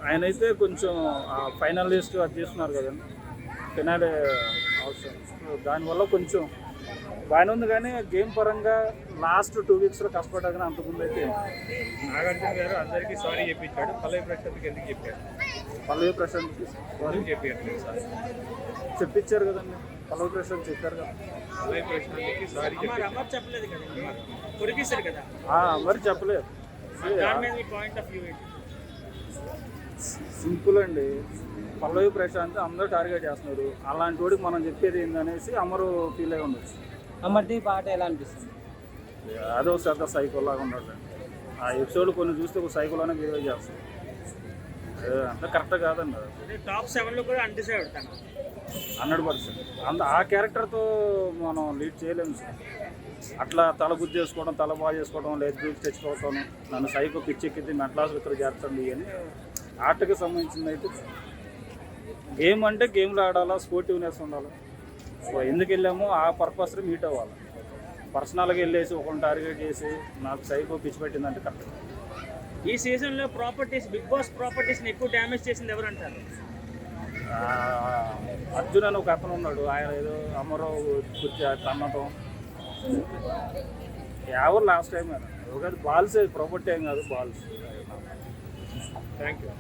ఆయన అయితే కొంచెం ఫైనల్ లిస్ట్ అది తీసుకున్నారు కదండి, ఫినాలే అవసరం. సో దానివల్ల కొంచెం బాగానే ఉంది, కానీ గేమ్ పరంగా లాస్ట్ 2 వీక్స్లో కష్టపడ్డా అంతకుముందు అయితే నాగార్జున గారు అందరికీ సారీ చెప్పించాడు, పల్లవి ప్రశాంత్కి ఎందుకు చెప్పారు? పల్లవి ప్రశాంత్ ఎందుకు చెప్పారు సారీ? చెప్పించారు కదండి, పల్లవి ప్రశాంత్ చెప్పారు కదా. పల్లవి ప్రశాంత్కి సారీ చెప్పారు. అమర్ చెప్పలేదు కదా, కొరికేశారు కదా. మరి చెప్పలేదు. దాని మీద మీ పాయింట్ ఆఫ్ వ్యూ ఏంటి? సింపుల్ అండి, పల్లవి ప్రశాంత్ అందరూ టార్గెట్ చేస్తున్నారు, అలాంటి వాడికి మనం చెప్పేది ఏందనేసి అమరు ఫీల్ అయి ఉండొచ్చు. అమర్ది పాట ఎలా అనిపిస్తుంది? అదో పెద్ద సైకోలాగా ఉన్నాడు. ఆ ఎపిసోడ్ కొన్ని చూస్తే ఒక సైకోలానే బిహేవ్ చేస్తాడు, అంత కరెక్ట్ కాదండి. టాప్ 7లో కూడా అంటిసాడు తను 100%. ఆ క్యారెక్టర్తో మనం లీడ్ చేయలేము సార్. అట్లా తల గుద్దు చేసుకోవడం, తల బాగా చేసుకోవడం, లేదు దూకి తెచ్చుకోవడం, నన్ను సైకో పిచ్చెక్కింది మెట్లాసులు చేర్చండి అని ఆటకి సంబంధించింది అయితే. గేమ్ అంటే గేమ్లో ఆడాలా, స్పోర్టివ్నెస్ ఉండాలి. సో ఎందుకు వెళ్ళామో ఆ పర్పస్ మీట్ అవ్వాలి. పర్సనల్గా వెళ్ళేసి ఒకరిని టార్గెట్ చేసి నాకు సైకో పిచ్చి పెట్టిందంటే కరెక్ట్. ఈ సీజన్లో బిగ్ బాస్ ప్రాపర్టీస్ని ఎక్కువ డ్యామేజ్ చేసింది ఎవరంటారు? అర్జున్ అని ఒక అతను ఉన్నాడు, ఆయన ఏదో అమరావు కుర్చీ తన్నటం ఎవరు లాస్ట్ టైం కదా, బాల్స్ ప్రాపర్టీ ఏం కాదు, బాల్స్. Thank you.